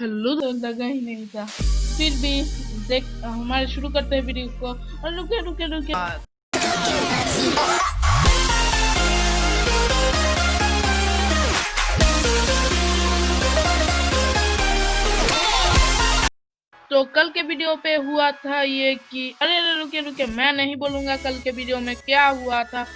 Hello तो लगा ही नहीं था। फिर भी देख हमारे शुरू करते हैं वीडियो को। और रुके रुके रुके तो कल के वीडियो पे हुआ था ये कि अरे रुके रुके, मैं नहीं बोलूंगा कल के वीडियो में क्या हुआ था,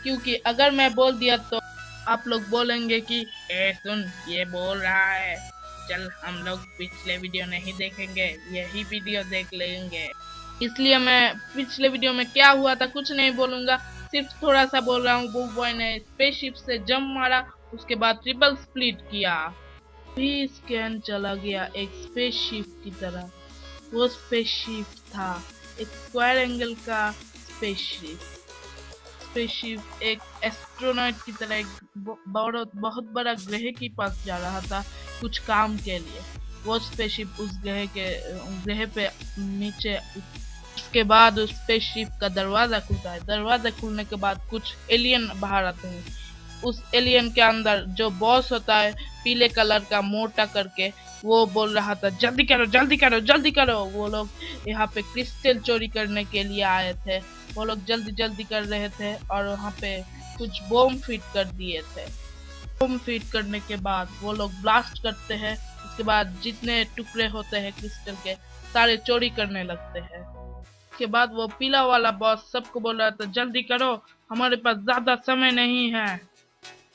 क्योंकि अगर मैं बोल दिया तो आप लोग बोलेंगे कि ए सुन ये बोल रहा है, चल हम लोग पिछले वीडियो नहीं देखेंगे, यही वीडियो देख लेंगे। इसलिए मैं पिछले वीडियो में क्या हुआ था कुछ नहीं बोलूंगा, सिर्फ थोड़ा सा बोल रहा हूँ। बुक बॉय ने स्पेसशिप से जंप मारा, उसके बाद ट्रिपल स्प्लिट किया, भी स्कैन चला गया एक स्पेसशिप की तरह। वो स्पेसशिप था एक स्क्वायर एंगल का स्पेसशिप। स्पेसशिप एक एस्ट्रोनॉट की तरह एक बहुत बड़ा ग्रह के पास जा रहा था कुछ काम के लिए। वो स्पेसशिप उस ग्रह पे नीचे, उसके बाद उस स्पेसशिप का दरवाजा खुलता है। दरवाजा खुलने के बाद कुछ एलियन बाहर आते हैं। उस एलियन के अंदर जो बॉस होता है पीले कलर का मोटा करके, वो बोल रहा था जल्दी करो जल्दी करो जल्दी करो। वो लोग यहाँ पे क्रिस्टल चोरी करने के लिए आए थे। वो लोग जल्दी जल्दी कर रहे थे और वहाँ पे कुछ बॉम्ब फिट कर दिए थे। बॉम्ब फिट करने के बाद वो लोग ब्लास्ट करते हैं। उसके बाद जितने टुकड़े होते हैं क्रिस्टल के सारे चोरी करने लगते हैं। उसके बाद वो पीला वाला बॉस सबको बोल रहा था जल्दी करो, हमारे पास ज्यादा समय नहीं है।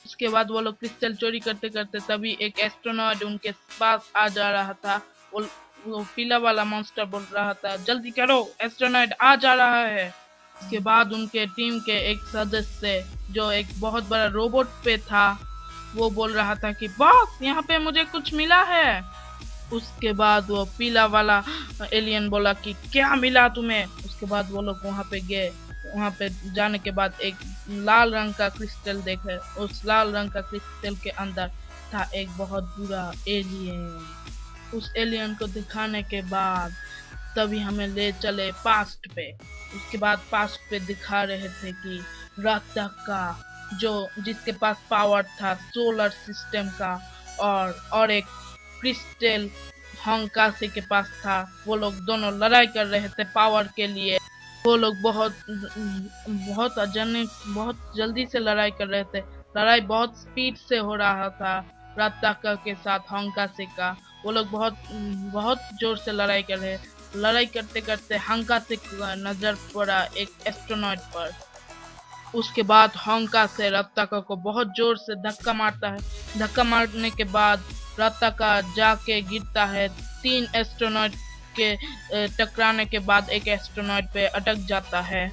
उसके बाद वो लोग क्रिस्टल चोरी करते करते तभी एक एस्ट्रोनॉट उनके पास आ जा रहा था। वो पीला वाला मॉन्स्टर बोल रहा था जल्दी करो, एस्ट्रोनॉट आ जा रहा है। उसके बाद उनके टीम के एक सदस्य जो एक बहुत बड़ा रोबोट पे था, वो बोल रहा था कि बॉस यहाँ पे मुझे कुछ मिला है। उसके बाद वो पीला वाला एलियन बोला कि क्या मिला तुम्हें। उसके बाद वो लोग वहाँ पे गए। वहाँ पे जाने के बाद एक लाल रंग का क्रिस्टल देखे। उस लाल रंग का क्रिस्टल के अंदर था एक बहुत बुरा एलियन। उस एलियन को दिखाने के बाद तभी हमें ले चले पास्ट पे। उसके बाद पास्ट पे दिखा रहे थे कि रात का जो जिसके पास पावर था सोलर सिस्टम का, और एक क्रिस्टल हंकासी के पास था। वो लोग दोनों लड़ाई कर रहे थे पावर के लिए। वो लोग बहुत जल्दी से लड़ाई कर रहे थे। लड़ाई बहुत स्पीड से हो रहा था राताका के साथ हंकासी का। वो लोग बहुत बहुत जोर से लड़ाई कर रहे। लड़ाई करते करते हंकासी का नजर पड़ा एक एस्ट्रोनॉट पर। उसके बाद होंका से रत्ताका को बहुत जोर से धक्का मारता है। धक्का मारने के बाद रत्ताका जाके गिरता है। 3 एस्ट्रोनॉट के टकराने के बाद एक एस्ट्रोनॉट पे अटक जाता है।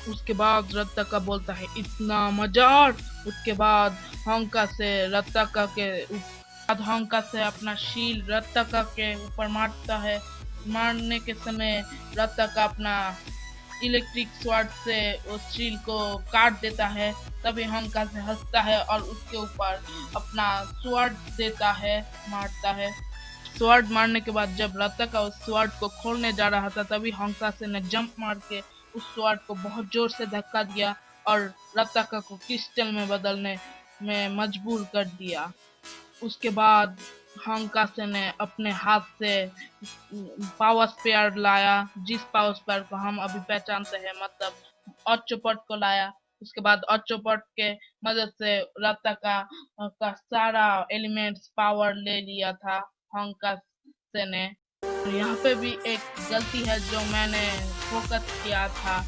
उसके बाद रत्ताका बोलता है इतना मजाक। उसके बाद होंका से रत्ताका के होंका से अपना शील रत्ताका के ऊपर मारता है। मारने के समय रत्ताका अपना इलेक्ट्रिक स्वॉर्ड से उस शील को काट देता है। तभी होंका से हंसता है और उसके ऊपर अपना स्वॉर्ड देता है, मारता है। स्वॉर्ड मारने के बाद जब रत्ताका उस स्वॉर्ड को खोलने जा रहा था तभी होंकासे ने जंप मार के उस स्वॉर्ड को बहुत जोर से धक्का दिया और रत्ताका को क्रिस्टल में बदलने में मजबूर कर दिया। उसके बाद होंकासे ने अपने हाथ से पावर स्पेयर लाया, जिस पावर स्पेयर को हम अभी पहचानते हैं, मतलब ऑक्टोपड को लाया। उसके बाद ऑक्टोपड के मदद से रत्ताका का सारा एलिमेंट्स पावर ले लिया था होंकासे ने। यहाँ पे भी एक गलती है जो मैंने फोकस किया था।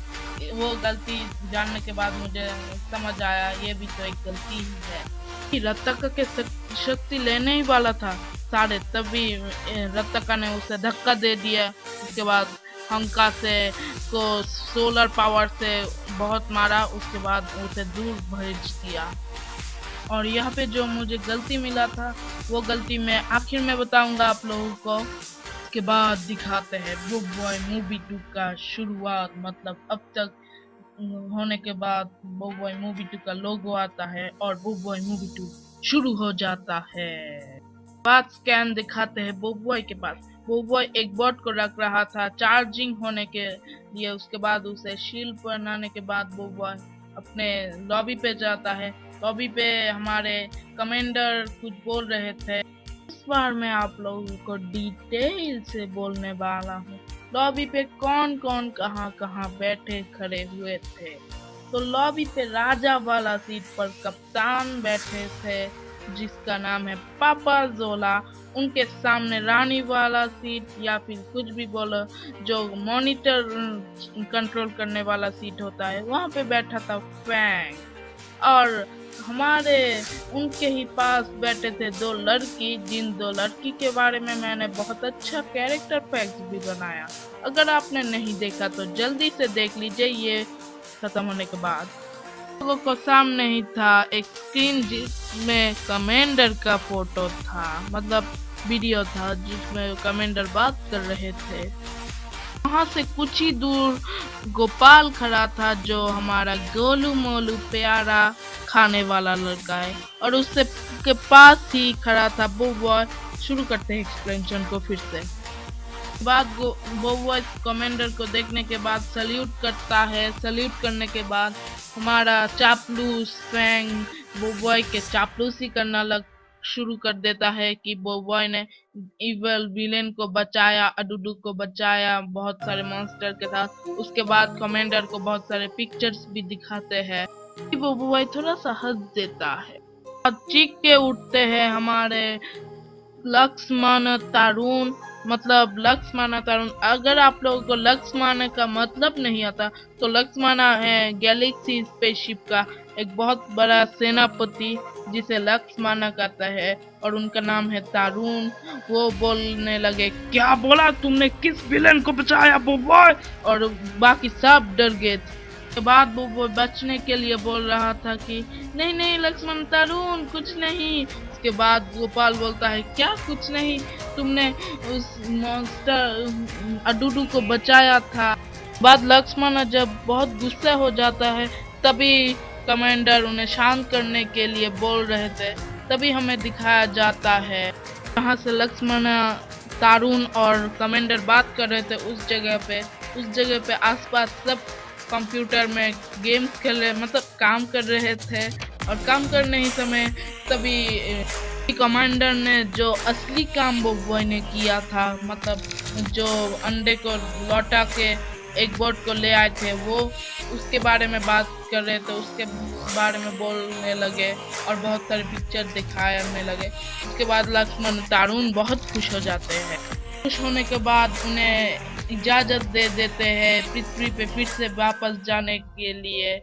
वो गलती जानने के बाद मुझे समझ आया ये भी तो एक गलती ही है कि रत्ताका के शक्ति लेने ही वाला था सारे, तभी रत्ताका ने उसे धक्का दे दिया। उसके बाद होंकासे को सोलर पावर से बहुत मारा। उसके बाद उसे दूर भेज दिया। और यहाँ पे जो मुझे गलती मिला था वो गलती मैं आखिर में बताऊंगा आप लोगों को। के बाद दिखाते हैं बुक बॉय मूवी 2 का शुरुआत, मतलब अब तक होने के बाद बुक बॉय मूवी 2 का लोगो आता है और बुक बॉय मूवी 2 शुरू हो जाता है। बाद स्कैन दिखाते हैं बुक बॉय के पास। बुक बॉय एक बोर्ड को रख रहा था चार्जिंग होने के लिए। उसके बाद उसे शील्ड पहनाने के बाद बुक बॉय अपने लॉबी पे जाता है। लॉबी पे हमारे कमांडर कुछ बोल रहे थे। बार मैं आप लोगों को डिटेल से बोलने वाला हूँ। लॉबी पे कौन कौन कहाँ कहाँ बैठे खड़े हुए थे। तो लॉबी पे राजा वाला सीट पर कप्तान बैठे थे, जिसका नाम है पापा जोला। उनके सामने रानी वाला सीट या फिर कुछ भी बोलो, जो मॉनिटर कंट्रोल करने वाला सीट होता है, वहाँ पे बैठा था फैंग। और हमारे उनके ही पास बैठे थे दो लड़की, जिन दो लड़की के बारे में मैंने बहुत अच्छा कैरेक्टर फैक्ट भी बनाया। अगर आपने नहीं देखा तो जल्दी से देख लीजिए ये खत्म होने के बाद। लोगों को सामने ही था एक स्क्रीन जिसमें कमांडर का फोटो था, मतलब वीडियो था जिसमें कमांडर बात कर रहे थे। वहाँ से कुछ ही दूर गोपाल खड़ा था, जो हमारा गोलू मोलू प्यारा खाने वाला लड़का है, और उससे के पास ही खड़ा था बॉय। शुरू करते हैं एक्सप्लेनेशन को फिर से। बाद बॉय कमांडर को देखने के बाद सल्यूट करता है। सल्यूट करने के बाद हमारा चापलूस फैंग बॉय के चापलूसी करना शुरू कर देता है कि बॉय ने इवल विलेन को बचाया, अडुडू को बचाया बहुत सारे मॉन्स्टर के साथ। उसके बाद कमांडर को बहुत सारे पिक्चर्स भी दिखाते हैं। बॉय थोड़ा सा हंस देता है और चीख के उठते हैं हमारे लक्ष्मण तरुण, मतलब लक्ष्मण तरुण। अगर आप लोगों को लक्ष्मण का मतलब नहीं आता तो लक्ष्मण है गैलेक्सी स्पेसशिप का एक बहुत बड़ा सेनापति, जिसे लक्ष्मण कहता है, और उनका नाम है तरुण। वो बोलने लगे, क्या बोला तुमने, किस विलेन को बचाया बॉय? और बाकी सब डर गए थे। के बाद वो बचने के लिए बोल रहा था कि नहीं नहीं लक्ष्मण तरुण कुछ नहीं। उसके बाद गोपाल बोलता है, क्या कुछ नहीं, तुमने उस मॉन्स्टर अडुडू को बचाया था। बाद लक्ष्मण जब बहुत गुस्सा हो जाता है, तभी कमांडर उन्हें शांत करने के लिए बोल रहे थे, तभी हमें दिखाया जाता है यहाँ से लक्ष्मण तरुण और कमांडर बात कर रहे थे उस जगह पे आसपास सब कंप्यूटर में गेम्स खेल रहे, मतलब काम कर रहे थे। और काम करने ही समय तभी कमांडर ने जो असली काम बॉय ने किया था, मतलब जो अंडे को लौटा के एक बोर्ड को ले आए थे, वो उसके बारे में बात कर रहे थे, उसके बारे में बोलने लगे और बहुत सारे पिक्चर दिखाने लगे। उसके बाद लक्ष्मण तरुण बहुत खुश हो जाते हैं। खुश होने के बाद उन्हें इजाजत दे देते हैं पृथ्वी पे फिर से वापस जाने के लिए,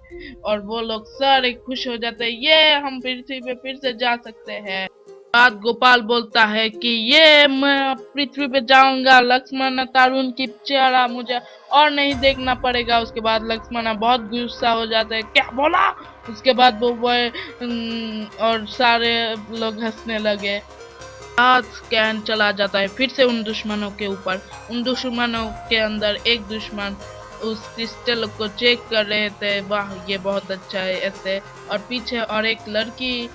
और वो लोग सारे खुश हो जाते हैं, ये हम पृथ्वी पे फिर से जा सकते हैं। बाद गोपाल बोलता है कि ये मैं पृथ्वी पे जाऊंगा, लक्ष्मण तरुण की चेहरा मुझे और नहीं देखना पड़ेगा। उसके बाद लक्ष्मण बहुत गुस्सा हो जाते हैं, क्या बोला? उसके बाद वो और सारे लोग हंसने लगे। आज स्कैन चला जाता है फिर से उन दुश्मनों के ऊपर। उन दुश्मनों के अंदर एक दुश्मन उस क्रिस्टल को चेक कर रहे थे, वाह ये बहुत अच्छा है ऐसे। और पीछे और एक लड़की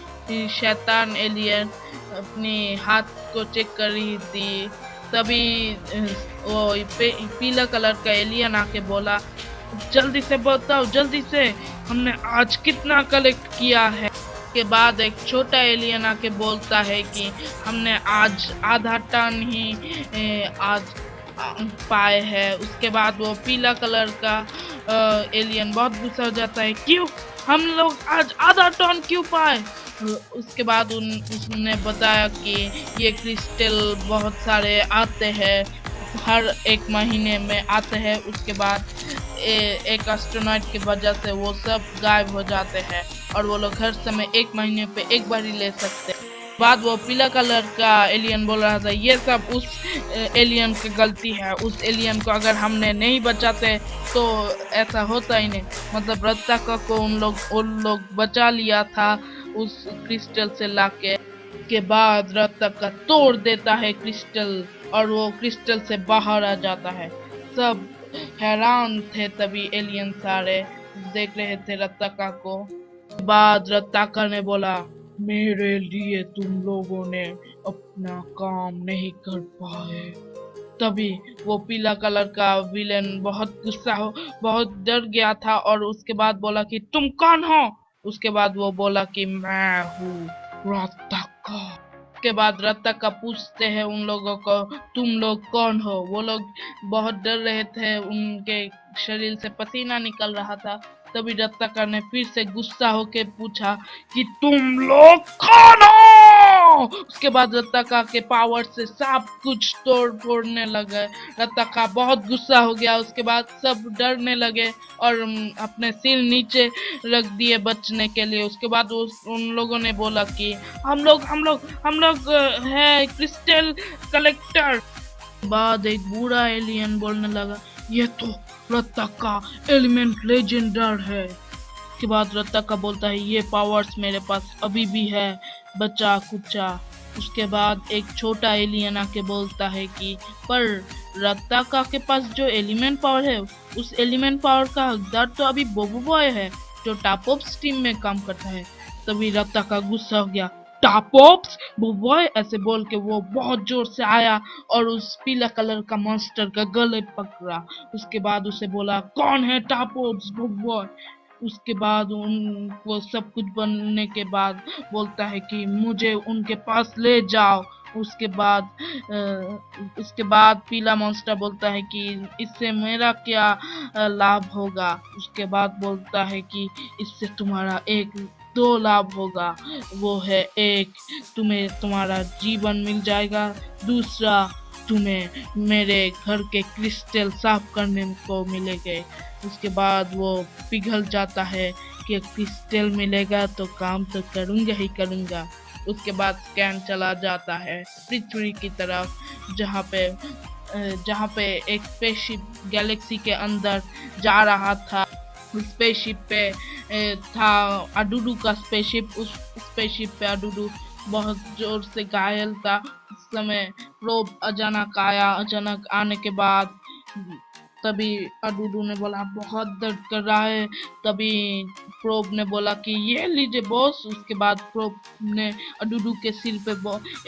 शैतान एलियन अपने हाथ को चेक कर रही थी। तभी वो पीला कलर का एलियन आके बोला, जल्दी से बताओ जल्दी से, हमने आज कितना कलेक्ट किया है। के बाद एक छोटा एलियन आके बोलता है कि हमने आज आधा टन ही आज पाए हैं। उसके बाद वो पीला कलर का एलियन बहुत गुस्सा हो जाता है, क्यों हम लोग आज आधा टन क्यों पाए? उसके बाद उसने बताया कि ये क्रिस्टल बहुत सारे आते हैं, हर एक महीने में आते हैं। उसके बाद एक एस्ट्रोनॉट की वजह से वो सब गायब हो जाते हैं और वो लोग हर समय एक महीने पे एक बार ही ले सकते हैं। बाद वो पीला कलर का एलियन बोल रहा था, ये सब उस एलियन की गलती है, उस एलियन को अगर हमने नहीं बचाते तो ऐसा होता ही नहीं। मतलब रत्ताका को उन लोग बचा लिया था उस क्रिस्टल से लाके। के बाद रत्ताका तोड़ देता है क्रिस्टल और वो क्रिस्टल से बाहर आ जाता है। सब हैरान थे, तभी एलियन सारे देख रहे थे रत्ताका को। बाद रत्ताका ने बोला, मेरे लिए तुम लोगों ने अपना काम नहीं कर पाए। तभी वो पीला कलर का विलेन बहुत डर गया था और उसके बाद बोला कि तुम कौन हो? उसके बाद वो बोला कि मैं हूँ रत्ताका। उसके बाद रत्तका पूछते हैं उन लोगों को, तुम लोग कौन हो? वो लोग बहुत डर रहे थे, उनके शरीर से पसीना निकल रहा था। तभी रत्तका ने फिर से गुस्सा होके पूछा कि तुम लोग कौन हो? उसके बाद रत्तका के पावर से सब कुछ तोड़ फोड़ने लगे। रत्तका बहुत गुस्सा हो गया। उसके बाद सब डरने लगे और अपने सिर नीचे रख दिए बचने के लिए। उसके बाद उन लोगों ने बोला कि हम लोग है क्रिस्टल कलेक्टर। बाद एक बूढ़ा एलियन बोलने लगा, ये तो रत्तका एलिमेंट लेजेंडर है। उसके बाद रत्तका बोलता है, ये पावर्स मेरे पास अभी भी है, बचा कुचा। उसके बाद एक छोटा एलियन आके बोलता है कि पर रत्तका के पास जो एलिमेंट पावर है, उस एलिमेंट पावर का हकदार तो अभी बोबो बॉय है, जो टॉपऑप्स टीम में काम करता है। तभी रत्तका गुस्सा हो गया, टॉपऑप्स बॉय ऐसे बोल के वो बहुत जोर से आया और उस पीला कलर का मॉन्स्टर का गले पकड़ा। उसके बाद उसे बोला, कौन है टॉपऑप्स बॉय? उसके बाद उनको सब कुछ बनने के बाद बोलता है कि मुझे उनके पास ले जाओ। उसके बाद पीला मॉन्स्टर बोलता है कि इससे मेरा क्या लाभ होगा। उसके बाद बोलता है कि इससे तुम्हारा एक दो लाभ होगा। वो है, एक तुम्हें तुम्हारा जीवन मिल जाएगा, दूसरा तुम्हें मेरे घर के क्रिस्टल साफ करने को मिलेंगे। उसके बाद वो पिघल जाता है कि क्रिस्टल मिलेगा तो काम तो करूँगा ही करूँगा। उसके बाद स्कैन चला जाता है पृथ्वी की तरफ, जहाँ पे एक स्पेसशिप गैलेक्सी के अंदर जा रहा था। उस स्पेसशिप पे था अडूडू का स्पेसशिप। उस स्पेसशिप पे अडूडू बहुत जोर से घायल था। उस समय प्रोब अचानक आने के बाद तभी अडूडू ने बोला, बहुत दर्द कर रहा है। तभी प्रोब ने बोला कि ये लीजिए बॉस। उसके बाद प्रोब ने अडूडू के सिर पे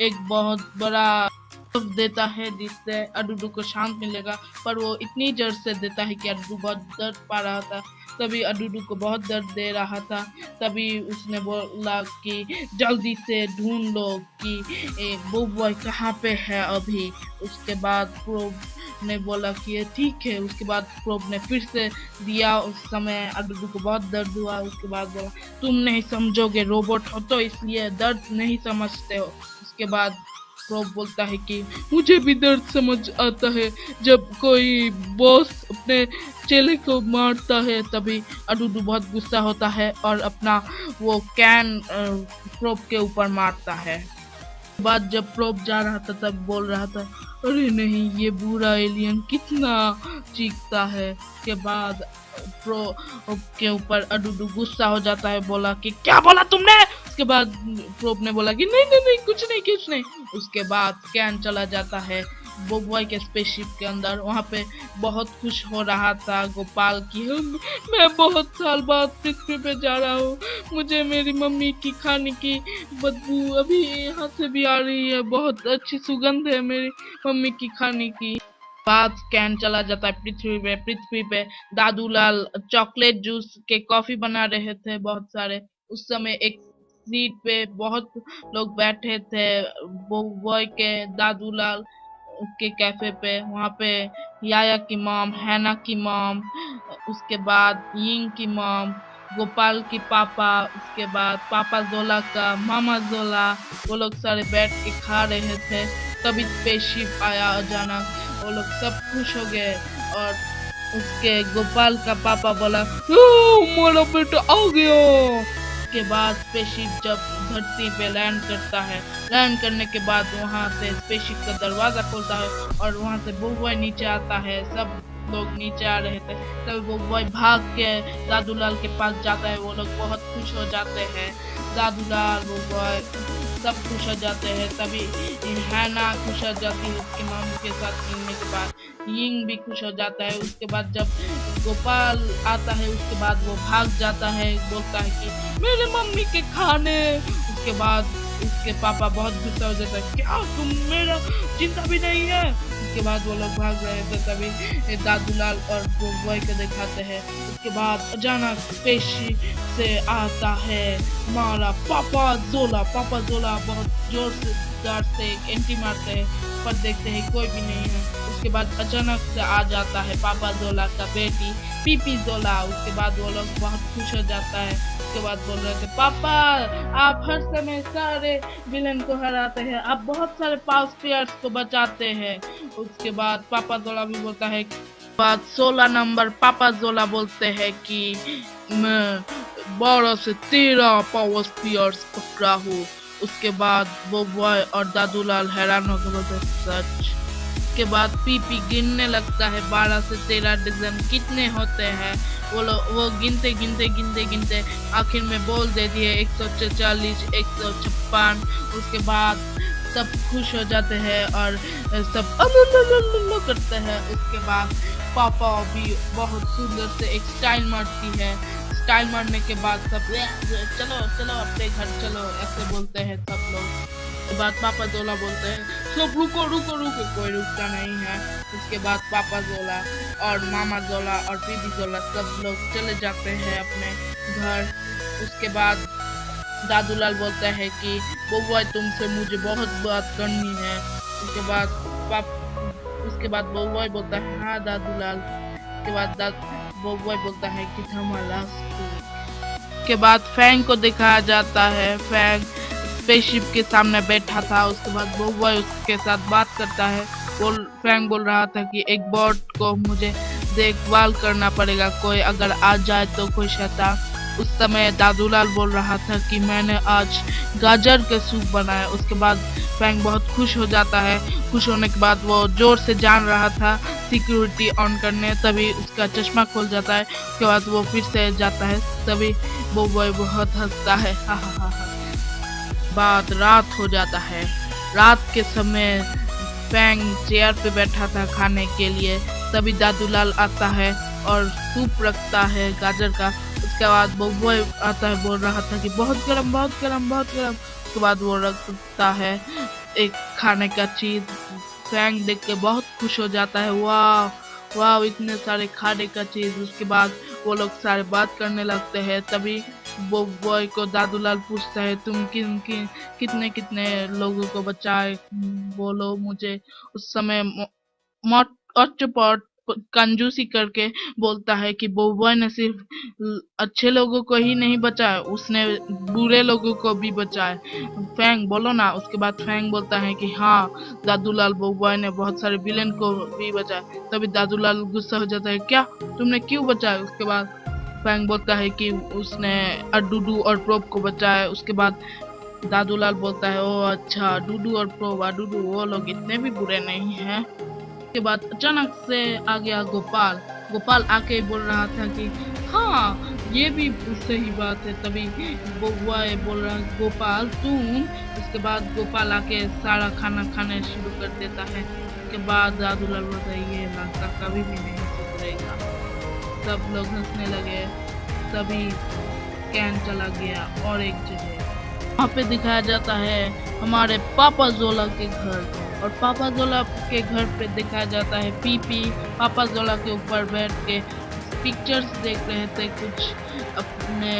एक बहुत बड़ा देता है, जिससे अडूडू को शांत मिलेगा। पर वो इतनी जोर से देता है कि अडूडू बहुत दर्द पा रहा था। तभी अडूडू को बहुत दर्द दे रहा था। तभी उसने बोला कि जल्दी से ढूंढ लो कि वो बॉय कहाँ पे है अभी। उसके बाद प्रोब ने बोला कि ये ठीक है। उसके बाद प्रोब ने फिर से दिया। उस समय अडूडू को बहुत दर्द हुआ। उसके बाद बोला, तुम नहीं समझोगे, रोबोट हो तो इसलिए दर्द नहीं समझते हो। उसके बाद प्रोब बोलता है कि मुझे भी दर्द समझ आता है जब कोई बॉस अपने चेले को मारता है। तभी अडूडू बहुत गुस्सा होता है और अपना वो कैन प्रोब के ऊपर मारता है। बाद जब प्रोब जा रहा था तब बोल रहा था, अरे नहीं, ये बुरा एलियन कितना चीखता है। के बाद प्रोब के ऊपर अडूडू गुस्सा हो जाता है, बोला कि क्या बोला तुमने? उसके बाद प्रोब ने बोला कि नहीं कुछ नहीं। उसके बाद स्कैन चला जाता है बोबॉय के स्पेसशिप के अंदर। वहाँ पे बहुत खुश हो रहा था गोपाल की, मैं बहुत साल बाद पृथ्वी पे जा रहा हूँ, मुझे मेरी मम्मी की खाने की बदबू अभी यहाँ से भी आ रही है, बहुत अच्छी सुगंध है मेरी मम्मी की खाने की। बाद स्कैन चला जाता है पृथ्वी पे दादूलाल चॉकलेट जूस के कॉफी बना रहे थे बहुत सारे। उस समय एक सीट पे बहुत लोग बैठे थे बॉय के दादूलाल के कैफे पे। वहाँ पे याया की मॉम, हैना की मॉम, उसके बाद यिंग की मॉम, गोपाल की पापा, उसके बाद पापा जोला का मामा जोला, वो लोग सारे बैठ के खा रहे थे। तभी स्पेसशिप आया अचानक। वो लोग सब खुश हो गए और उसके गोपाल का पापा बोला, मेरा बेटा आ गया। के बाद स्पेसशिप जब धरती पे लैंड करता है, लैंड करने के बाद वहाँ से स्पेसशिप का दरवाजा खुलता है और वहाँ से बोबॉय नीचे आता है। सब लोग नीचे आ रहे थे। तभी बोबॉय भाग के दादूलाल के पास जाता है। वो लोग बहुत खुश हो जाते हैं, दादूलाल बोबॉय सब खुश हो जाते हैं। तभी हैना खुश हो जाती है उसकी मम्मी के साथ मिलने के बाद। यिंग भी खुश हो जाता है। उसके बाद जब गोपाल आता है उसके बाद वो भाग जाता है, बोलता है कि मेरे मम्मी के खाने। उसके बाद उसके पापा बहुत गुस्सा हो जाता है, क्या तुम मेरा चिंता भी नहीं है? उसके बाद वो लोग भाग रहे थे, तभी दादूलाल और बॉय को दिखाते हैं। उसके बाद अचानक पेशी से आता है हमारा पापा जोला। पापा जोला बहुत जोर से गार्ड से एक एंट्री मारते हैं, पर देखते हैं कोई भी नहीं है। उसके बाद अचानक से आ जाता है पापा जोला का बेटी पीपी जोला। उसके बाद वो लोग बहुत खुश हो जाता है। उसके बाद बोल रहे थे, पापा आप हर समय सारे विलेन को हराते हैं, आप बहुत सारे पास प्लेयर्स को बचाते हैं। उसके बाद पापा जोला भी बोलता है, बात 16 नंबर पापा जोला बोलते हैं कि मैं 12 से 13 पावर स्पीयर्स पकड़ा हूँ। उसके बाद वो बॉय और दादूलाल हैरान होकर बोलते सच। के बाद पीपी गिनने लगता है 12 से 13 डजन कितने होते हैं। वो गिनते आखिर में बोल देती है 144 156। उसके बाद सब खुश हो जाते हैं और सब अल्लू करते हैं। उसके बाद पापा भी बहुत सुंदर से एक स्टाइल मारती है। स्टाइल मारने के बाद सब चलो चलो अपने घर चलो ऐसे बोलते हैं सब लोग। उसके बाद पापा जोला बोलते हैं सब रुको रुको रुको, कोई रुकता नहीं है। उसके बाद पापा जोला और मामा जोला और बीबी जोला सब लोग चले जाते हैं अपने घर। उसके बाद दादूलाल बोलता है कि बउआ तुमसे मुझे बहुत बात करनी है। उसके बाद बउआ बोलता है हाँ दादूलाल। उसके बाद बउआ बोलता है कि हमारा के बाद फैंग को दिखाया जाता है। फैंग स्पेसशिप के सामने बैठा था। उसके बाद बउआ उसके साथ बात करता है। फैंग बोल रहा था कि एक बॉट को मुझे देखभाल करना पड़ेगा, कोई अगर आ जाए तो कोई शैतान। उस समय दादूलाल बोल रहा था कि मैंने आज गाजर के सूप बनाया। उसके बाद फैंग बहुत खुश हो जाता है। खुश होने के बाद वो जोर से जान रहा था सिक्योरिटी ऑन करने, तभी उसका चश्मा खोल जाता है। उसके बाद वो फिर से जाता है, तभी वो बॉय बहुत हंसता है हा हा हा हा। बाद रात हो जाता है। रात के समय फैंग चेयर पे बैठा था खाने के लिए, तभी दादूलाल आता है और सूप रखता है गाजर का। उसके बाद बउआ आता है, बोल रहा था कि बहुत गरम बहुत गरम बहुत गरम। उसके बाद वो रखता है एक खाने का चीज। फैंग देख के बहुत खुश हो जाता है, वाह वाह इतने सारे खाने का चीज। उसके बाद वो लोग सारे बात करने लगते हैं। तभी वो बॉय को दादूलाल पूछता है तुम कितने कितने लोगों को बचाए बोलो मुझे। उस समय कंजूसी करके बोलता है कि बउआ ने सिर्फ अच्छे लोगों को ही नहीं बचाया, उसने बुरे लोगों को भी बचाया। फैंग बोलो ना। उसके बाद फैंग बोलता है कि हाँ दादूलाल बउआ ने बहुत सारे विलेन को भी बचाया। तभी दादूलाल गुस्सा हो जाता है, क्या तुमने क्यों बचाया। उसके बाद फैंग बोलता है कि उसने डूडू और प्रोब को बचाया। उसके बाद दादूलाल बोलता है ओ अच्छा डूडू और प्रोब डूडू वो लोग इतने भी बुरे नहीं हैं। के बाद अचानक से आ गया गोपाल। गोपाल आके बोल रहा था कि हाँ ये भी सही बात है। तभी बउआ बोल रहा गोपाल तुम। उसके बाद गोपाल आके सारा खाना खाने शुरू कर देता है। उसके बाद दादूलाल बोलता है ये लड़का कभी भी नहीं सुधरेगा। सब लोग हंसने लगे। तभी कैन चला गया और एक जगह वहाँ पे दिखाया जाता है हमारे पापा जोला के घर। और पापा जोला के घर पे दिखाया जाता है पीपी पापा जोला के ऊपर बैठ के पिक्चर्स देख रहे थे कुछ अपने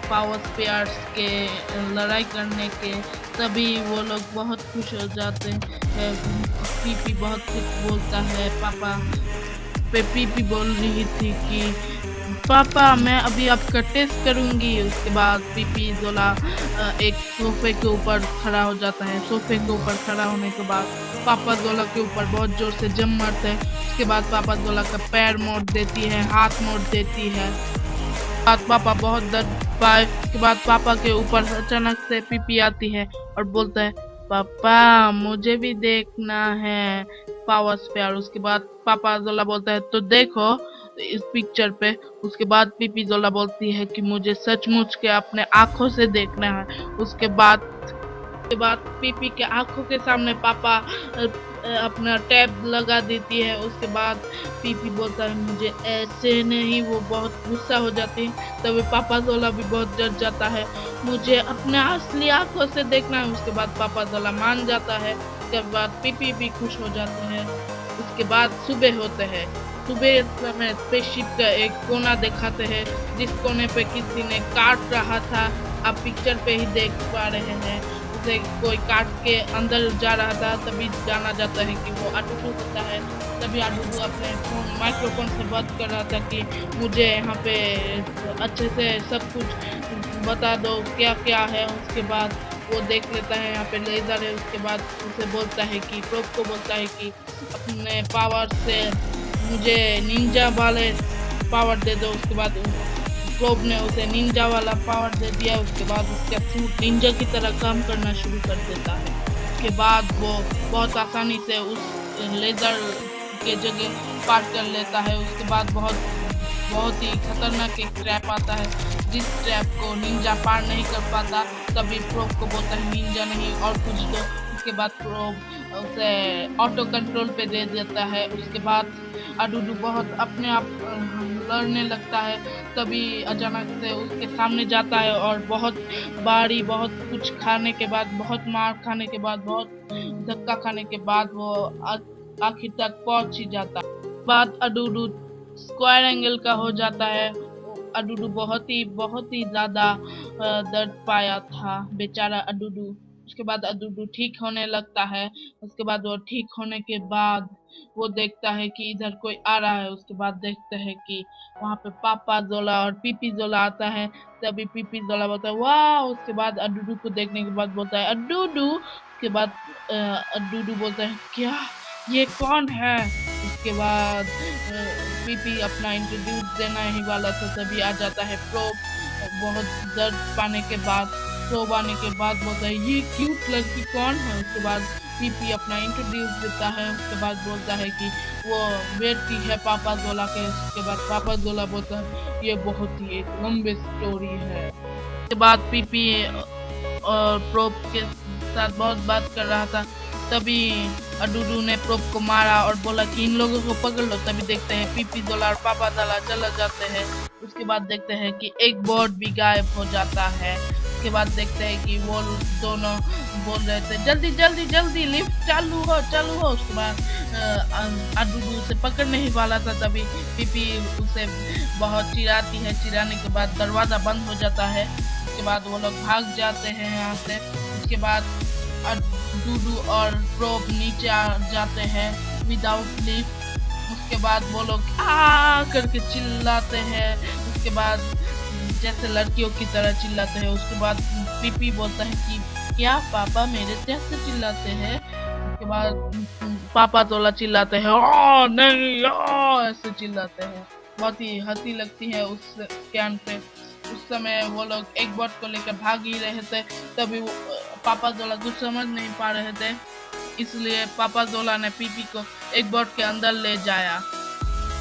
पावर स्पेयर्स के लड़ाई करने के। तभी वो लोग बहुत खुश हो जाते हैं। पीपी बहुत कुछ बोलता है पापा पे। पीपी बोल रही थी कि पापा मैं अभी आपका टेस्ट करूंगी। उसके बाद पीपी जोला एक सोफे के ऊपर खड़ा हो जाता है। सोफे के ऊपर खड़ा होने के बाद पापा जोला के ऊपर बहुत जोर से जम मारते हैं। उसके बाद पापा जोला का पैर मोड़ देती है, हाथ मोड़ देती है। बाद पापा बहुत दर्द पाए। उसके बाद पापा के ऊपर अचानक से पीपी आती है और बोलता है पापा मुझे भी देखना है पावर स्पेयर। उसके बाद पापा जोला बोलता है तो देखो इस पिक्चर पे। उसके बाद पीपी जोला बोलती है कि मुझे सचमुच के अपने आंखों से देखना है। उसके बाद पीपी के आंखों के सामने पापा अपना टैब लगा देती है। उसके बाद पीपी बोलता है मुझे ऐसे नहीं, वो बहुत गुस्सा हो जाती है। तभी पापा जोला भी बहुत डर जाता है, मुझे अपने असली आंखों से देखना है। उसके बाद पापा जोला मान जाता है। उसके बाद पीपी भी खुश हो जाते हैं। उसके बाद सुबह होते हैं। सुबह समय स्पेसशिप का एक कोना दिखाते हैं, जिस कोने पे किसी ने काट रहा था। आप पिक्चर पे ही देख पा रहे हैं, उसे कोई काट के अंदर जा रहा था। तभी जाना जाता है कि वो अडुडू होता है। तभी अडुडू अपने फोन माइक्रोफोन से बात कर रहा था कि मुझे यहाँ पे अच्छे से सब कुछ बता दो क्या क्या है। उसके बाद वो देख लेता है यहाँ पे लेजर है। उसके बाद उसे बोलता है कि प्रोब को बोलता है कि अपने पावर से मुझे निंजा वाले पावर दे दो। उसके बाद प्रोब ने उसे निंजा वाला पावर दे दिया। उसके बाद उसका सूट निंजा की तरह काम करना शुरू कर देता है। उसके बाद वो बहुत आसानी से उस लेजर के जगह पार कर लेता है। उसके बाद बहुत ही खतरनाक एक ट्रैप आता है, जिस ट्रैप को निंजा पार नहीं कर पाता। तभी प्रोब को बोलता है निंजा नहीं और कुछ दो। उसके बाद प्रोब उसे ऑटो कंट्रोल पे दे देता है। उसके बाद अडुडू बहुत अपने आप लड़ने लगता है। तभी अचानक से उसके सामने जाता है और बहुत कुछ खाने के बाद, बहुत मार खाने के बाद, बहुत धक्का खाने के बाद वो आखिर तक पहुंच ही जाता है। बाद अडुडू स्क्वायर एंगल का हो जाता है। अडुडू बहुत ही ज्यादा दर्द पाया था बेचारा अडुडू। उसके बाद अडुडू ठीक होने लगता है। उसके बाद वो ठीक होने के बाद वो देखता है कि इधर कोई आ रहा है। उसके बाद देखते हैं कि वहाँ पे पापा जोला और पीपी जोला आता है। तभी पीपी जोला बोलता है वाह। उसके बाद अडुडू को देखने के बाद बोलता है अडुडू। उसके बाद अडुडू बोलता है क्या, ये कौन है। उसके बाद पीपी अपना इंट्रोड्यूस देना ही वाला था, तभी आ जाता है प्रोब। बहुत दर्द पाने के बाद प्रोब आने के बाद बोलता है ये क्यूट लड़की कौन है। उसके बाद पीपी अपना इंट्रोड्यूस देता है। उसके बाद बोलता है कि वो बेटी है पापा जोला के। उसके बाद पापा जोला बोलता है ये बहुत ही एक लंबी स्टोरी है। उसके बाद पीपी और प्रोब के साथ बहुत बात कर रहा था। तभी अडुडू ने प्रोब को मारा और बोला कि इन लोगों को पकड़ लो। तभी देखते हैं पीपी जोला और पापा जोला चला जाते हैं। उसके बाद देखते हैं कि एक बोर्ड भी गायब हो जाता है। उसके बाद देखते हैं कि वो दोनों बोल रहे थे जल्दी जल्दी जल्दी लिफ्ट चालू हो। उसके बाद अडुडू उसे पकड़ने ही वाला था। तभी पीपी उसे बहुत चिढ़ाती है। चिढ़ाने के बाद दरवाजा बंद हो जाता है। उसके बाद वो लोग भाग जाते हैं यहाँ से। उसके बाद अडुडू और प्रोब नीचे आ जाते हैं विदाउट लिफ्ट। उसके बाद वो लोग आ करके चिल्लाते हैं। उसके बाद जैसे लड़कियों की तरह चिल्लाते हैं। उसके बाद पीपी बोलता है कि क्या पापा मेरे जैसे चिल्लाते हैं। उसके बाद पापा तोला चिल्लाते हैं ओ नहीं ओ ऐसे चिल्लाते हैं। बहुत ही हंसी लगती है उस कैन पे। उस समय वो लोग एक बोट को लेकर भाग ही रहे थे। तभी पापा जोला कुछ समझ नहीं पा रहे थे, इसलिए पापा जोला ने पीपी को एक बोट के अंदर ले जाया।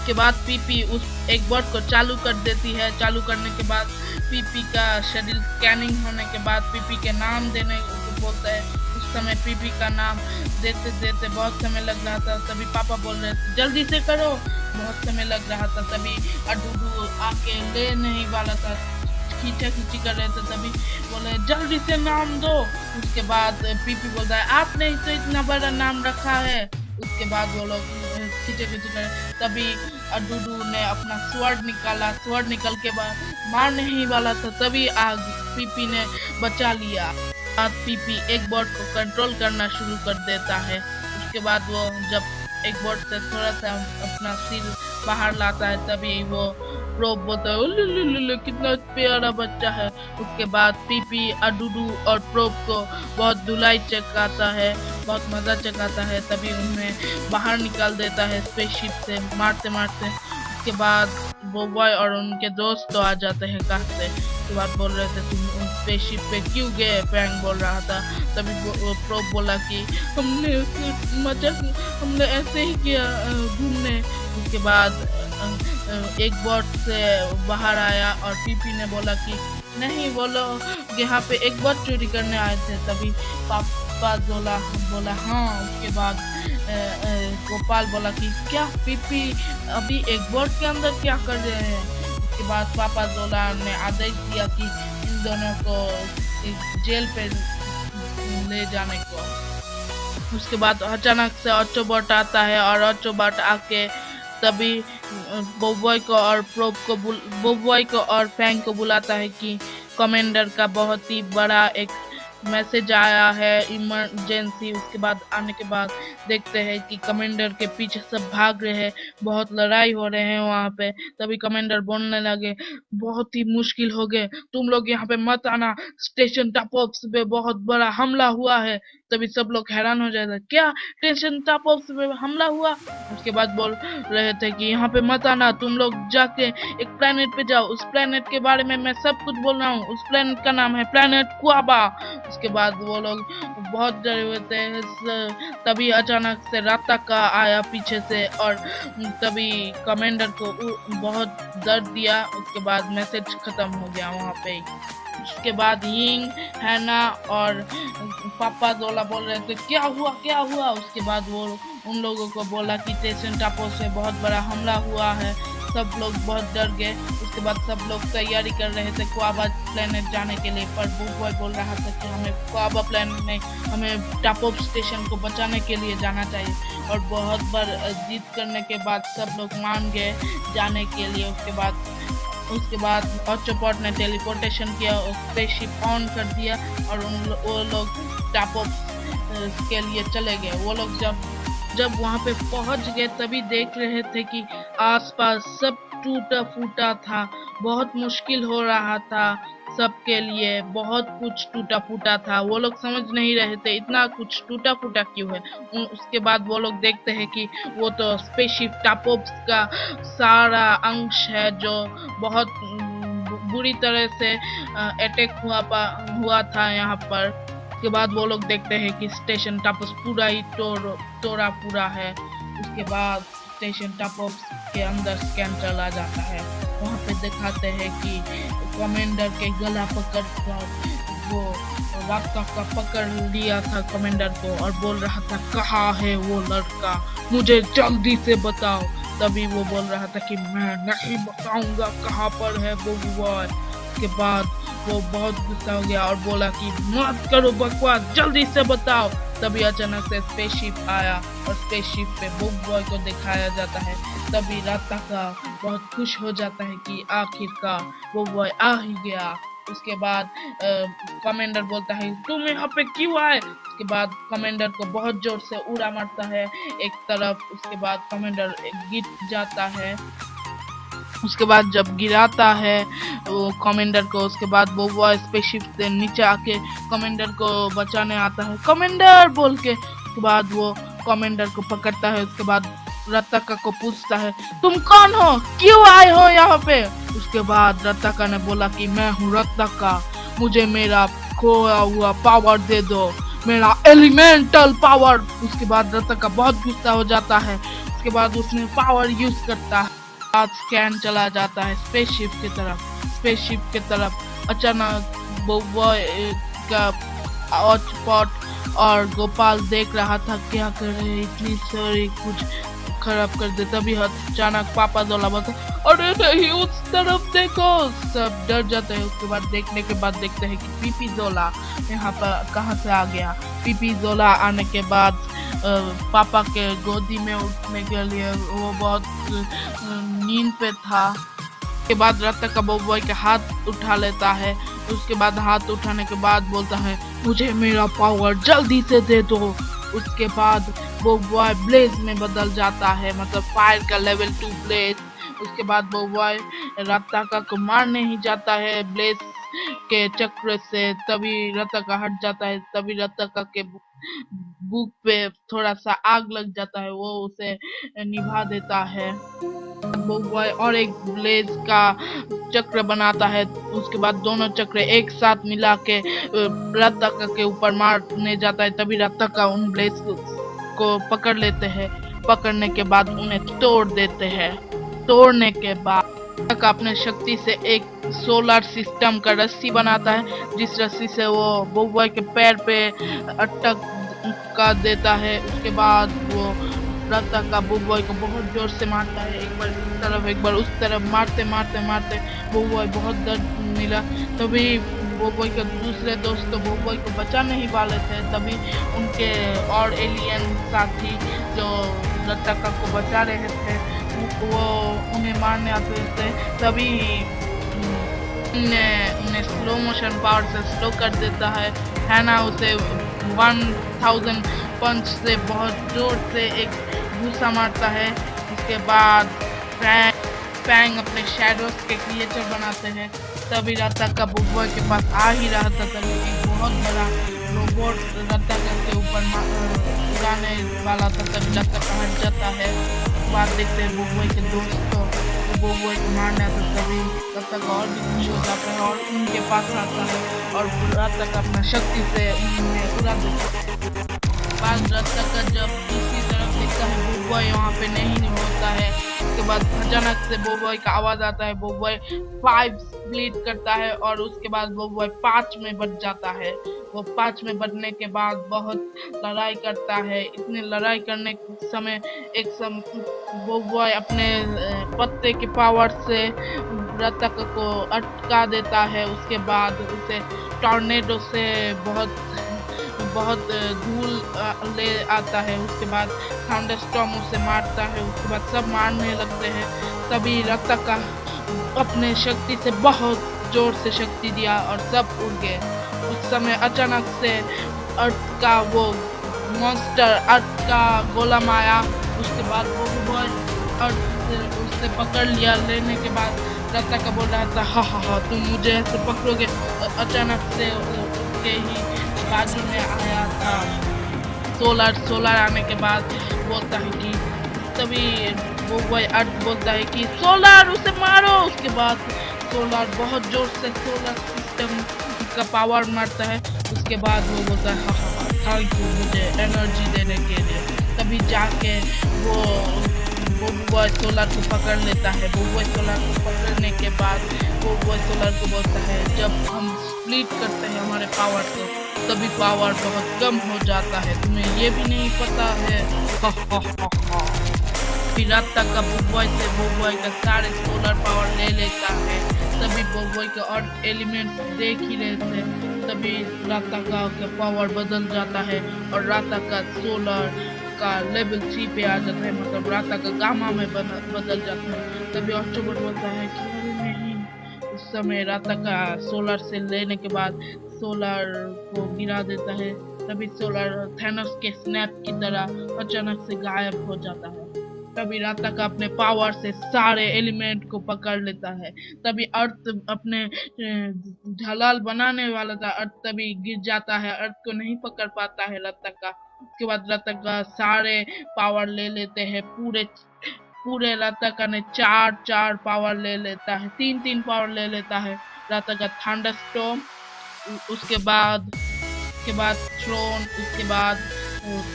के बाद पीपी उस एक बोट को चालू कर देती है। चालू करने के बाद पीपी का शेड्यूल स्कैनिंग होने के बाद पीपी के नाम देने को बोलता है। उस समय पीपी का नाम देते देते बहुत समय लग रहा था। तभी पापा बोल रहे थे जल्दी से करो, बहुत समय लग रहा था। तभी अडुडू आके ले नहीं वाला था, खींचा खींची कर रहे थे। तभी बोले जल्दी से नाम दो। उसके बाद पीपी बोलता है आपने ही तो इतना बड़ा नाम रखा है। उसके बाद वो लोग खींचे खींचे कर, तभी अडुडू ने अपना स्वॉर्ड निकाला। स्वॉर्ड निकल के बाद मारने ही वाला था, तभी आग पीपी ने बचा लिया। बाद पीपी एक बोट को कंट्रोल करना शुरू कर देता है। उसके बाद वो जब एक बोट से थोड़ा सा अपना सिर बाहर लाता है, तभी वो प्रोब बोलता है कितना प्यारा बच्चा है। उसके बाद पीपी अडुडू और प्रोब को बहुत धुलाई चकाता है, बहुत मजा चकाता है। तभी उन्हें बाहर निकाल देता है स्पेसशिप से मारते मारते। उसके बाद वो बॉय और उनके दोस्त तो आ जाते हैं कार से। उसके बाद बोल रहे थे तुम स्पेसशिप पे क्यों गए, पैंग बोल रहा था। तभी प्रोब बोला कि हमने ऐसे ही किया घूमने। उसके बाद एक बोट से बाहर आया और पीपी ने बोला कि नहीं वो लोग यहाँ पे एक बोट चोरी करने आए थे। तभी पापा जोला बोला हाँ। उसके बाद गोपाल बोला कि क्या पीपी अभी एक बोट के अंदर क्या कर रहे हैं। उसके बाद पापा जोला ने आदेश दिया कि इन दोनों को जेल पे ले जाने को। उसके बाद अचानक से ऑटोबॉट आता है और ऑटोबॉट आके तभी बोबॉय को और बोबॉय को और फैंग को बुलाता है कि कमांडर का बहुत ही बड़ा एक मैसेज आया है, इमरजेंसी। उसके बाद आने के बाद देखते हैं कि कमांडर के पीछे सब भाग रहे हैं, बहुत लड़ाई हो रहे हैं वहाँ पे। तभी कमांडर बोलने लगे, बहुत ही मुश्किल हो गए, तुम लोग यहाँ पे मत आना, स्टेशन टॉपअप्स पे बहुत बड़ा हमला हुआ है। तभी सब लोग हैरान हो जाते, क्या स्टेशन टॉपअप्स पे हमला हुआ? उसके बाद बोल रहे थे कि यहाँ पे मत आना, तुम लोग जाके एक प्लेनेट पे जाओ, उस प्लेनेट के बारे में मैं सब कुछ बोल रहा हूँ, उस प्लेनेट का नाम है प्लेनेट क्वाबा। उसके बाद वो लोग बहुत डरे हुए थे। तभी अचानक से राताका आया पीछे से और तभी कमांडर को बहुत दर्द दिया। उसके बाद मैसेज खत्म हो गया वहाँ पे। उसके बाद यिंग, हैना और पापा जोला बोल रहे थे, क्या हुआ क्या हुआ? उसके बाद वो उन लोगों को बोला कि स्टेशन टापो से बहुत बड़ा हमला हुआ है। सब लोग बहुत डर गए। उसके बाद सब लोग तैयारी कर रहे थे क्वाबा प्लेनेट जाने के लिए, पर बॉय बोल रहा था कि हमें क्वाबा प्लेनेट नहीं, हमें टापॉप स्टेशन को बचाने के लिए जाना चाहिए। और बहुत बार जिद करने के बाद सब लोग मान गए जाने के लिए। उसके बाद ऑटोबॉट ने टेलीपोर्टेशन किया, स्पेसशिप ऑन कर दिया और वो लोग टापॉप के लिए चले गए। वो लोग जब वहाँ पे पहुँच गए तभी देख रहे थे कि आसपास सब टूटा फूटा था, बहुत मुश्किल हो रहा था सबके लिए, बहुत कुछ टूटा फूटा था। वो लोग समझ नहीं रहे थे इतना कुछ टूटा फूटा क्यों है। उसके बाद वो लोग देखते हैं कि वो तो स्पेसशिप टापोप्स का सारा अंश है जो बहुत बुरी तरह से अटैक हुआ था यहाँ पर। उसके बाद वो लोग देखते हैं कि स्टेशन टापस पूरा ही तोड़ा पूरा है। उसके बाद स्टेशन टापस के अंदर स्कैन चला जाता है। वहाँ पे दिखाते हैं कि कमांडर के गला पकड़ कर वो रास्ता का पकड़ लिया था कमांडर को और बोल रहा था, कहाँ है वो लड़का, मुझे जल्दी से बताओ। तभी वो बोल रहा था कि मैं नहीं बताऊंगा कहाँ पर है वो बॉय। के बाद वो बहुत गुस्सा हो गया और बोला कि मत करो बकवास, जल्दी से बताओ। तभी अचानक से स्पेसशिप आया और स्पेसशिप पे बॉय को दिखाया जाता है। तभी राताका बहुत खुश हो जाता है कि आखिरकार वो बॉय आ ही गया। उसके बाद कमांडर बोलता है, तुम यहाँ पे क्यों आए? उसके बाद कमांडर को बहुत जोर से उड़ा मारता है एक तरफ। उसके बाद कमांडर गिर जाता है। उसके बाद जब गिराता है वो कमांडर को, उसके बाद वो स्पेसशिप से नीचे आके कमांडर को बचाने आता है, कमांडर बोल के। उसके बाद वो कमांडर को पकड़ता है। उसके बाद राताका को पूछता है, तुम कौन हो, क्यों आए हो यहाँ पे? उसके बाद राताका ने बोला कि मैं हूँ राताका, मुझे मेरा खोया हुआ पावर दे दो, मेरा एलिमेंटल पावर। उसके बाद राताका बहुत गुस्सा हो जाता है। उसके बाद उसने पावर यूज करता है। आज स्कैन चला जाता है स्पेसशिप की तरफ। अचानक बॉय का ऑटोबॉट और गोपाल देख रहा था क्या कर रहे हैं, इतनी सारी कुछ खराब कर दे। तभी अचानक पापा जोला बोलते, अरे नहीं उस तरफ देखो। सब डर जाते हैं। उसके बाद देखने के बाद देखते हैं कि पीपी जोला यहाँ पर कहाँ से आ गया। पीपी जोला आने के बाद पापा के गोदी में उठने के लिए वो बहुत नींद पे था। उसके बाद राताका बॉय के हाथ उठा लेता है। उसके बाद हाथ उठाने के बाद बोलता है, मुझे मेरा पावर जल्दी से दे दो। उसके बाद बॉय ब्लेज में बदल जाता है, मतलब फायर का लेवल 2 ब्लेज। उसके बाद बॉय राताका को मारने ही जाता है ब्लेज के चक्र से। तभी राताका हट जाता है। तभी राताका के बुक पे थोड़ा सा आग लग जाता है, वो उसे निभा देता है। बॉय और एक ब्लेज का चक्र बनाता है। उसके बाद दोनों चक्र एक साथ मिला के राताका के ऊपर मारने जाता है। तभी राताका उन ब्लेज को पकड़ लेते हैं। पकड़ने के बाद उन्हें तोड़ देते हैं। तोड़ने के बाद राताका अपने शक्ति से एक सोलर सिस्टम का रस्सी बनाता है, जिस रस्सी से वो बॉय के पैर पे अटक का देता है। उसके बाद वो राताका बॉय को बहुत जोर से मारता है, एक बार इस तरफ एक बार उस तरफ, मारते मारते मारते बॉय बहुत दर्द मिला। तभी बोबोई के दूसरे दोस्त तो बोबोई को बचा नहीं वाले थे, तभी उनके और एलियन साथी जो रत्ताका को बचा रहे थे वो उन्हें मारने आते थे। तभी उन्हें स्लो मोशन पावर से स्लो कर देता है ना। उसे 1000 पंच से बहुत जोर से एक घूसा मारता है। उसके बाद फैंग अपने शैडोज के क्रिएचर बनाते हैं। तभी रत्ताका बोबोई के पास आ ही रहा था, तभी एक बहुत बड़ा रोबोट रत्ताका के ऊपर उड़ाने वाला था। तभी रत्ताका हट जाता है। उसके बाद देखते हैं बोबोई के दोस्तों बोबोई को मारना था। तभी रत्ताका और भी खुश हो जाता है और उनके पास आता है और रत्ताका अपना शक्ति से उन्हें उड़ा देता है। बाद रत्ताका जब दूसरी तरफ देखता है बोबोई वहाँ पे नहीं होता है। उसके बाद अचानक से बोबोई का आवाज आता है। बोबोई 5 स्प्लिट करता है और उसके बाद बोबोई 5 में बच जाता है। वो 5 में बढ़ने के बाद बहुत लड़ाई करता है। इतनी लड़ाई करने के समय बोबोई अपने पत्ते के पावर से रत्ताका को अटका देता है। उसके बाद उसे टॉर्नेडो से बहुत धूल ले आता है। उसके बाद थंडरस्टॉर्म उसे मारता है। उसके बाद सब मारने लगते हैं। तभी रत्ताका अपने शक्ति से बहुत जोर से शक्ति दिया और सब उड़ गए। उस समय अचानक से अर्थ का वो मॉन्स्टर अर्थ का गोलम आया। उसके बाद वो अर्थ उससे पकड़ लिया। लेने के बाद रत्ताका बोल रहा था हा तुम मुझे ऐसे पकड़ोगे। अचानक से उसके ही बाजू में आया था सोलर आने के बाद बोलता है कि तभी वो अर्थ बोलता है कि सोलर उसे मारो। उसके बाद सोलर बहुत जोर से सोलर सिस्टम का पावर मारता है। उसके बाद वो बोलता है हा थैंक यू मुझे एनर्जी देने के लिए। तभी जाके वो सोलर को पकड़ लेता है। वो सोलर को पकड़ने के बाद वो सोलर को बोलता है जब हम स्प्लिट करते हैं हमारे पावर से तभी पावर बहुत कम हो जाता है, तुम्हें ये भी नहीं पता है। फिर रत्ताका बोबोई से बोबोई का सारे सोलर पावर ले लेता है। तभी बोबोई के और एलिमेंट देख ही रहे थे। तभी रत्ताका का पावर बदल जाता है और रत्ताका सोलर का लेवल 3 पे आ जाता है, मतलब रत्ताका गामा में बदल जाता है। तभी ऑक्टोबर बोलता है कि अरे नहीं। उस समय रत्ताका सोलर से लेने के बाद सोलर को गिरा देता है। तभी सोलर थैनोस के स्नैप की तरह अचानक से गायब हो जाता है। तभी रत्ताका अपने पावर से सारे एलिमेंट को पकड़ लेता है। तभी अर्थ अपने ढलाल बनाने वाला था, अर्थ तभी गिर जाता है। अर्थ को नहीं पकड़ पाता है रत्ताका। उसके बाद रत्ताका सारे पावर ले लेते हैं। पूरे रत्ताका ने 4 पावर ले लेता है। 3 पावर ले लेता है रत्ताका। थंडरस्टॉर्म, उसके बाद थ्रोन, उसके बाद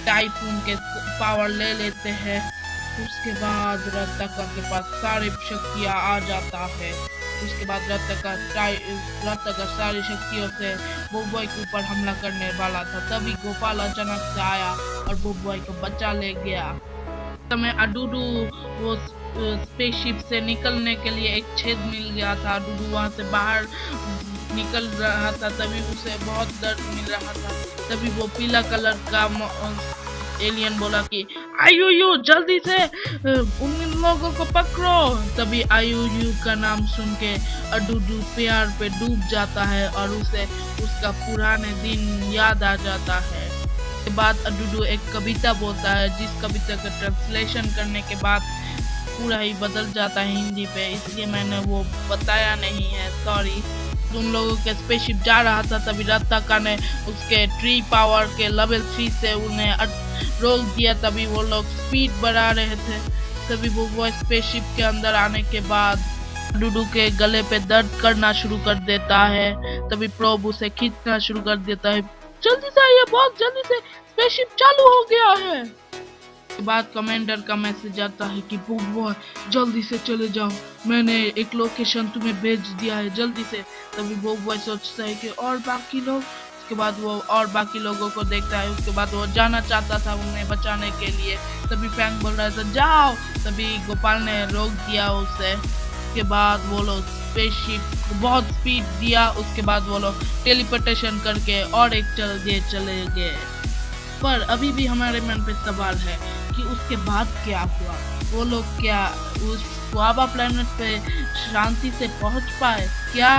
टाइफून के पावर ले लेते हैं। उसके बाद रत्ताका के पास सारी शक्तियाँ आ जाता है। उसके बाद रत्ताका सारी शक्तियों से बोबोई के ऊपर हमला करने वाला था। तभी गोपाल अचानक से आया और बोबोई को बचा ले गया। समय अडूडू वो स्पेसशिप से निकलने के लिए एक छेद मिल गया था। अडूडू वहां से बाहर निकल रहा था। तभी उसे बहुत दर्द मिल रहा था। तभी वो पीला कलर का एलियन बोला कि आयुयू जल्दी से उन लोगों को पकड़ो। तभी आयुयू का नाम सुन के अडूडू प्यार पे डूब जाता है और उसे उसका पुराने दिन याद आ जाता है। के बाद अडूडू एक कविता बोलता है, जिस कविता का ट्रांसलेशन करने के बाद पूरा ही बदल जाता है हिंदी पे, इसलिए मैंने वो बताया नहीं है, सॉरी। उन लोगों के स्पेसशिप जा रहा था। तभी रत्ताका ने उसके ट्री पावर के लेवल 3 से उन्हें रोक दिया। तभी वो लोग स्पीड बढ़ा रहे थे। तभी वो स्पेसशिप के अंदर आने के बाद डूडू के गले पे दर्द करना शुरू कर देता है। तभी प्रोब उसे खींचना शुरू कर देता है, जल्दी से आइए, बहुत जल्दी से स्पेसशिप चालू हो गया है। के बाद कमांडर का मैसेज आता है कि बोबोई जल्दी से चले जाओ, मैंने एक लोकेशन तुम्हें भेज दिया है, जल्दी से। तभी बोबोई सोचता है कि और बाकी लोग। उसके बाद वो और बाकी लोगों को देखता है। उसके बाद वो जाना चाहता था उन्हें बचाने के लिए। तभी फैंग बोल रहा था जाओ। तभी गोपाल ने रोक दिया उसे। उसके बाद वो लोग स्पेसशिप बहुत स्पीड दिया, उसके बाद वो लोग टेलीपोर्टेशन करके और एक चले गए। पर अभी भी हमारे मन पे सवाल है कि उसके बाद क्या हुआ। वो लोग क्या उस गुआवा प्लेनेट पे शांति से पहुंच पाए? क्या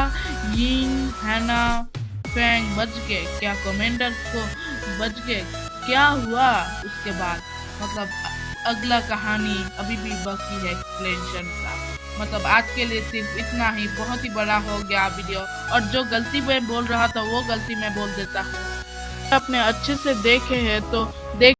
यिंग, हैना, फैंग बच गए? क्या कमांडर को बच गए? क्या हुआ उसके बाद? मतलब अगला कहानी अभी भी बाकी है एक्सप्लेनेशन का। मतलब आज के लिए सिर्फ इतना ही, बहुत ही बड़ा हो गया वीडियो, और जो गलती मैं बोल रहा था वो गलती मैं बोल देता हूँ। आपने अच्छे से देखे हैं तो देख